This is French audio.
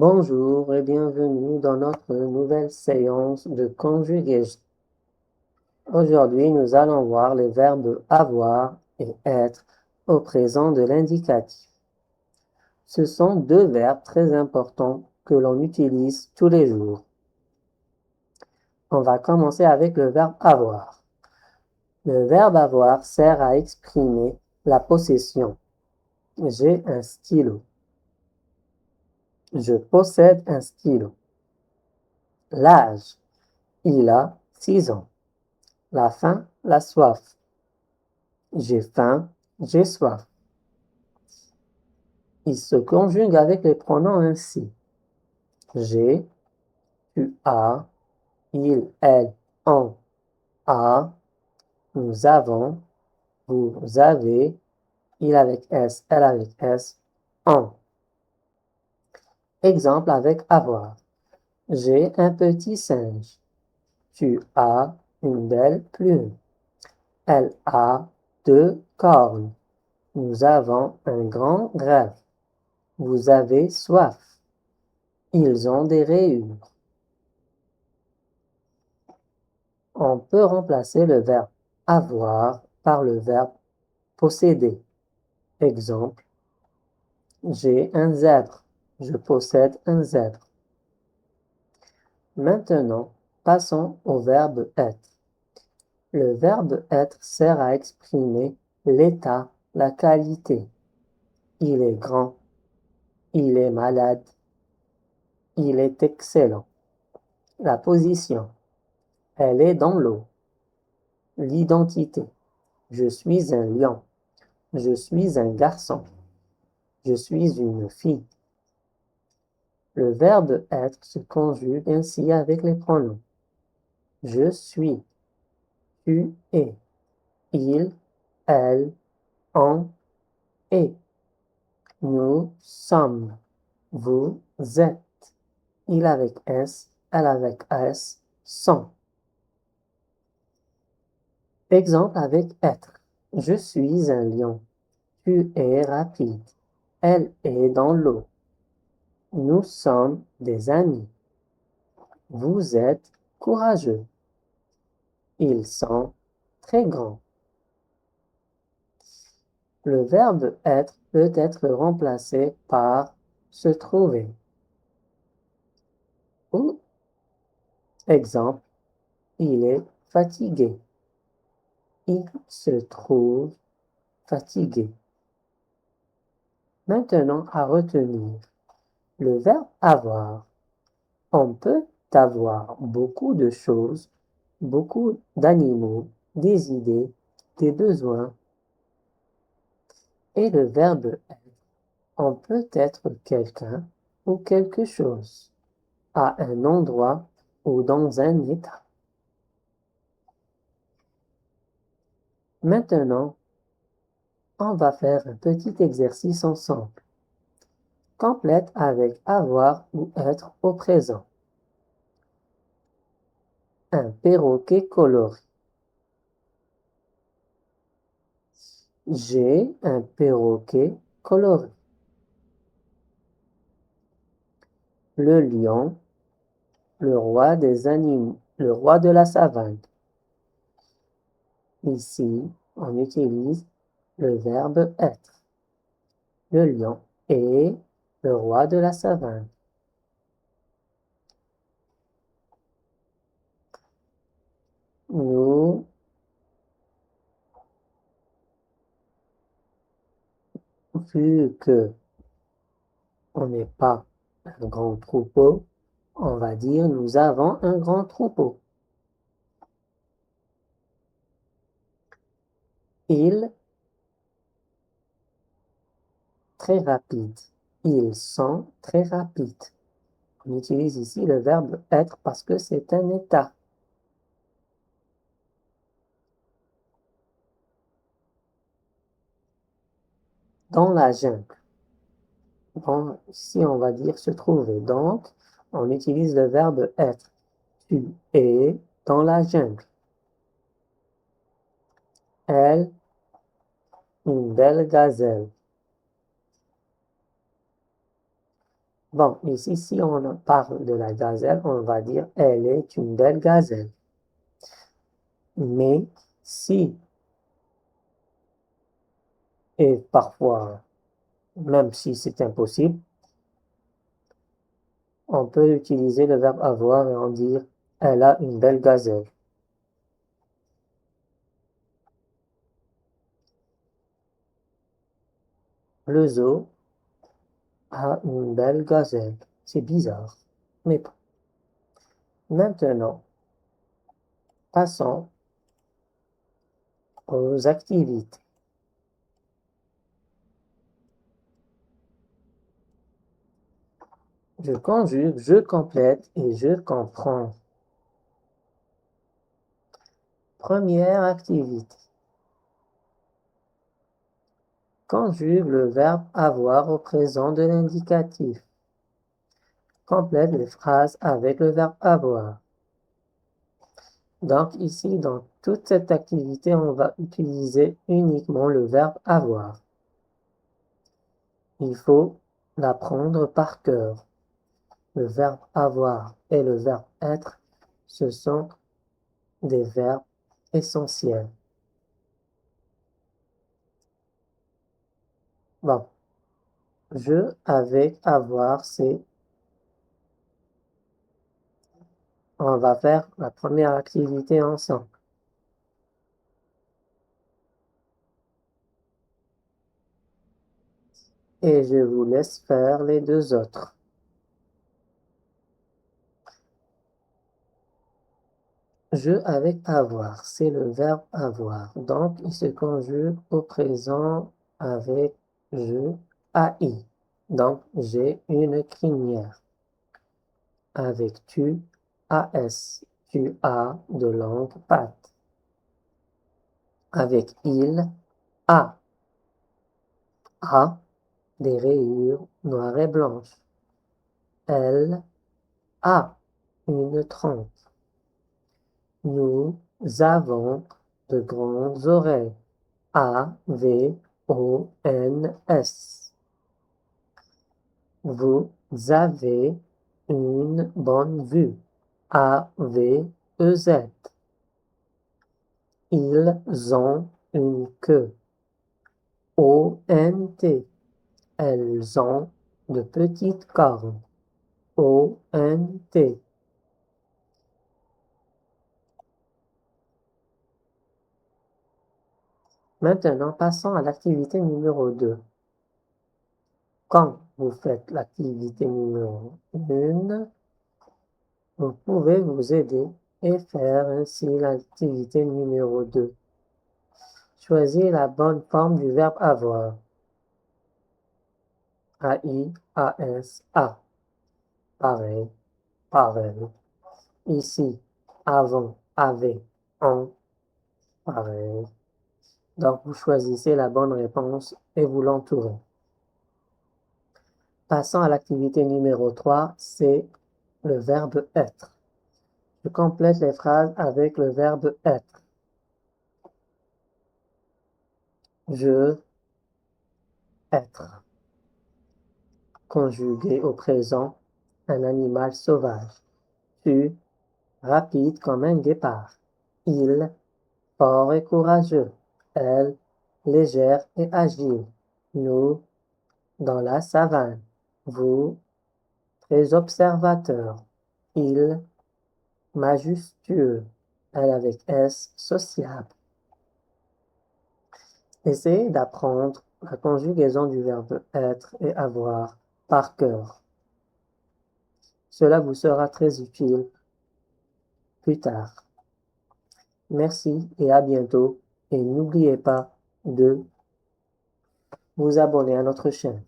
Bonjour et bienvenue dans notre nouvelle séance de conjugaison. Aujourd'hui, nous allons voir les verbes avoir et être au présent de l'indicatif. Ce sont deux verbes très importants que l'on utilise tous les jours. On va commencer avec le verbe avoir. Le verbe avoir sert à exprimer la possession. J'ai un stylo. Je possède un stylo. L'âge. Il a 6 ans. La faim, la soif. J'ai faim, j'ai soif. Il se conjugue avec les pronoms ainsi. J'ai, tu as, il, elle, on a, nous avons, vous avez, il avec S, elle avec S, on. Exemple avec avoir. J'ai un petit singe. Tu as une belle plume. Elle a 2 cornes. Nous avons un grand rêve. Vous avez soif. Ils ont des rayures. On peut remplacer le verbe avoir par le verbe posséder. Exemple, j'ai un zèbre. Je possède un zèbre. Maintenant, passons au verbe être. Le verbe être sert à exprimer l'état, la qualité. Il est grand. Il est malade. Il est excellent. La position. Elle est dans l'eau. L'identité. Je suis un lion. Je suis un garçon. Je suis une fille. Le verbe être se conjugue ainsi avec les pronoms. Je suis, tu es, il, elle, on est. Nous sommes, vous êtes. Il avec S, elle avec S, sont. Exemple avec être. Je suis un lion. Tu es rapide. Elle est dans l'eau. Nous sommes des amis. Vous êtes courageux. Ils sont très grands. Le verbe être peut être remplacé par se trouver. Ou, exemple, il est fatigué. Il se trouve fatigué. Maintenant, à retenir, le verbe avoir. On peut avoir beaucoup de choses, beaucoup d'animaux, des idées, des besoins. Et le verbe être. On peut être quelqu'un ou quelque chose, à un endroit ou dans un état. Maintenant, on va faire un petit exercice ensemble. Complète avec avoir ou être au présent. Un perroquet coloré. J'ai un perroquet coloré. Le lion, le roi des animaux, le roi de la savane. Ici, on utilise le verbe être. Le lion est le roi de la savane. Nous, vu que on n'est pas un grand troupeau, on va dire nous avons un grand troupeau. Il, très rapide. Ils sont très rapides. On utilise ici le verbe être parce que c'est un état. Dans la jungle. Bon, ici, on va dire se trouver. Donc, on utilise le verbe être. Tu es dans la jungle. Elle, une belle gazelle. Bon, ici, si on parle de la gazelle, on va dire elle est une belle gazelle. Mais si, et parfois, même si c'est impossible, on peut utiliser le verbe avoir et en dire elle a une belle gazelle. Le zoo a une belle gazelle. C'est bizarre, mais bon. Maintenant, passons aux activités. Je conjugue, je complète et je comprends. Première activité. Conjugue le verbe avoir au présent de l'indicatif. Complète les phrases avec le verbe avoir. Donc ici, dans toute cette activité, on va utiliser uniquement le verbe avoir. Il faut l'apprendre par cœur. Le verbe avoir et le verbe être, ce sont des verbes essentiels. Bon, je avec avoir, c'est... On va faire la première activité ensemble. Et je vous laisse faire les deux autres. Je avec avoir, c'est le verbe avoir. Donc, il se conjugue au présent avec je, ai. Donc, j'ai une crinière. Avec tu, as. Tu as de longues pattes. Avec il, a. A, des rayures noires et blanches. Elle a une trompe. Nous avons de grandes oreilles. A-V-O-N-S. Vous avez une bonne vue. A-V-E-Z. Ils ont une queue. O-N-T. Elles ont de petites cornes. O-N-T. Maintenant, passons à l'activité numéro 2. Quand vous faites l'activité numéro 1, vous pouvez vous aider et faire ainsi l'activité numéro 2. Choisissez la bonne forme du verbe avoir. A-I, A-S, A. Pareil, pareil. Ici, avant, avait, on. Pareil. Donc, vous choisissez la bonne réponse et vous l'entourez. Passons à l'activité numéro 3, c'est le verbe être. Je complète les phrases avec le verbe être. Je, être. Conjugué au présent, un animal sauvage. Tu, rapide comme un guépard. Il, fort et courageux. Elle, légère et agile. Nous, dans la savane. Vous, très observateur. Il, majestueux. Elle avec S, sociable. Essayez d'apprendre la conjugaison du verbe être et avoir par cœur. Cela vous sera très utile plus tard. Merci et à bientôt. Et n'oubliez pas de vous abonner à notre chaîne.